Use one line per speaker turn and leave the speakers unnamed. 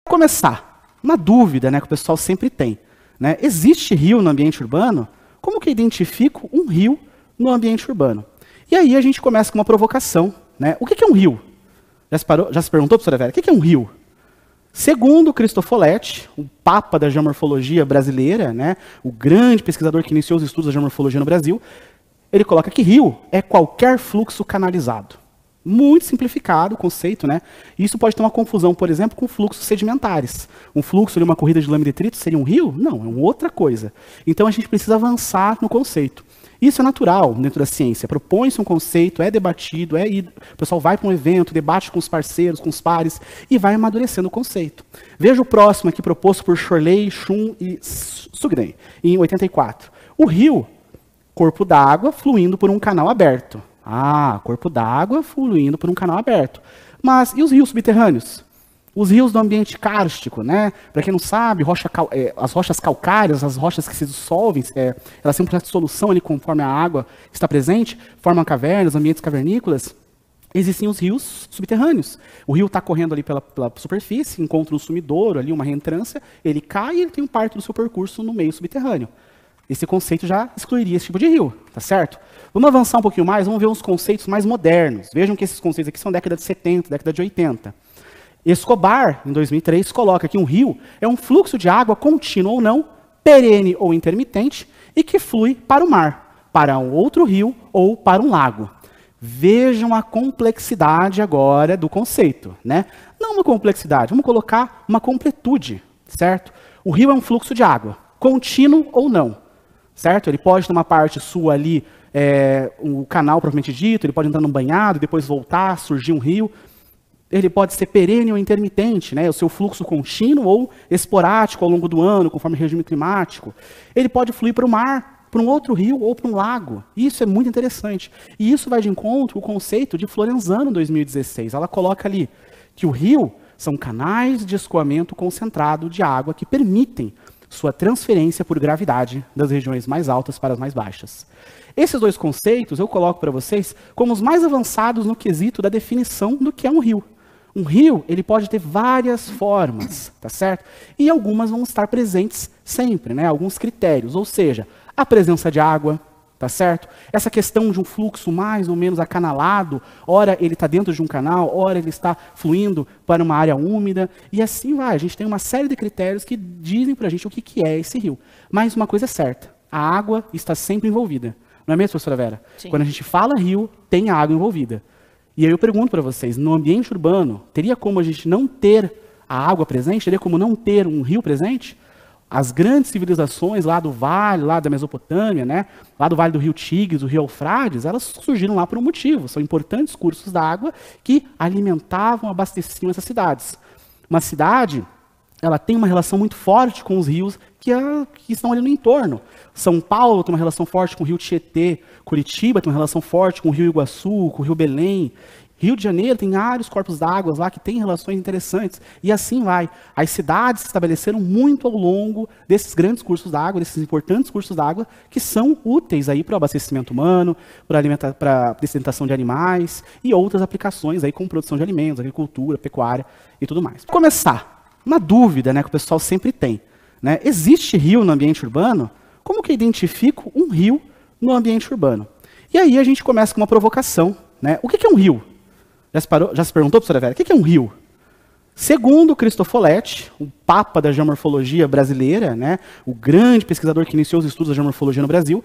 Começar, uma dúvida, né, que o pessoal sempre tem, né? Existe rio no ambiente urbano? Como que eu identifico um rio no ambiente urbano? E aí a gente começa com uma provocação, né? O que é um rio? Já se perguntou, professora Vera, o que é um rio? Segundo Cristofoletti, o papa da geomorfologia brasileira, né, o grande pesquisador que iniciou os estudos da geomorfologia no Brasil, ele coloca que rio é qualquer fluxo canalizado. Muito simplificado o conceito, né? Isso pode ter uma confusão, por exemplo, com fluxos sedimentares. Um fluxo de uma corrida de lama e detrito seria um rio? Não, é uma outra coisa. Então a gente precisa avançar no conceito. Isso é natural dentro da ciência. Propõe-se um conceito, é debatido, o pessoal vai para um evento, debate com os parceiros, com os pares, e vai amadurecendo o conceito. Veja o próximo aqui proposto por Chorley, Schum e Sugden, em 84. O rio, corpo d'água fluindo por um canal aberto. Ah, corpo d'água fluindo por um canal aberto. Mas e os rios subterrâneos? Os rios do ambiente kárstico, né? Para quem não sabe, as rochas calcárias, as rochas que se dissolvem, elas têm um processo de solução ali conforme a água está presente, formam cavernas, ambientes cavernícolas. Existem os rios subterrâneos. O rio está correndo ali pela superfície, encontra um sumidouro ali, uma reentrância, ele cai e ele tem parte do seu percurso no meio subterrâneo. Esse conceito já excluiria esse tipo de rio, tá certo? Vamos avançar um pouquinho mais, vamos ver uns conceitos mais modernos. Vejam que esses conceitos aqui são década de 70, década de 80. Escobar, em 2003, coloca que um rio é um fluxo de água contínuo ou não, perene ou intermitente, e que flui para o mar, para um outro rio ou para um lago. Vejam a complexidade agora do conceito, né? Não uma complexidade, vamos colocar uma completude, certo? O rio é um fluxo de água, contínuo ou não, certo? Ele pode ter uma parte sua ali, um canal propriamente dito, ele pode entrar num banhado, depois voltar, surgir um rio. Ele pode ser perene ou intermitente, né? O seu fluxo contínuo ou esporádico ao longo do ano, conforme o regime climático. Ele pode fluir para o mar, para um outro rio ou para um lago. Isso é muito interessante. E isso vai de encontro ao conceito de Florenzano, em 2016. Ela coloca ali que o rio são canais de escoamento concentrado de água que permitem sua transferência por gravidade das regiões mais altas para as mais baixas. Esses dois conceitos eu coloco para vocês como os mais avançados no quesito da definição do que é um rio. Um rio, ele pode ter várias formas, tá certo? E algumas vão estar presentes sempre, né? Alguns critérios, ou seja, a presença de água, tá certo? Essa questão de um fluxo mais ou menos acanalado, ora ele está dentro de um canal, ora ele está fluindo para uma área úmida, e assim vai. A gente tem uma série de critérios que dizem para a gente o que é esse rio. Mas uma coisa é certa, a água está sempre envolvida. Não é mesmo, professora Vera? Sim. Quando a gente fala rio, tem água envolvida. E aí eu pergunto para vocês, no ambiente urbano, teria como a gente não ter a água presente? Teria como não ter um rio presente? As grandes civilizações lá do vale, lá da Mesopotâmia, né? Lá do vale do rio Tigres, do rio Eufrates, elas surgiram lá por um motivo. São importantes cursos d'água que alimentavam, abasteciam essas cidades. Uma cidade, ela tem uma relação muito forte com os rios que estão ali no entorno. São Paulo tem uma relação forte com o rio Tietê, Curitiba tem uma relação forte com o rio Iguaçu, com o rio Belém. Rio de Janeiro tem vários corpos d'água lá que têm relações interessantes. E assim vai. As cidades se estabeleceram muito ao longo desses grandes cursos d'água, desses importantes cursos d'água, que são úteis aí para o abastecimento humano, para a descentação de animais e outras aplicações aí como produção de alimentos, agricultura, pecuária e tudo mais. Para começar, uma dúvida, né, que o pessoal sempre tem, né? Existe rio no ambiente urbano? Como que eu identifico um rio no ambiente urbano? E aí a gente começa com uma provocação, né? O que é um rio? Já se perguntou, professora Vera, o que é um rio? Segundo Cristofoletti, o papa da geomorfologia brasileira, né, o grande pesquisador que iniciou os estudos da geomorfologia no Brasil,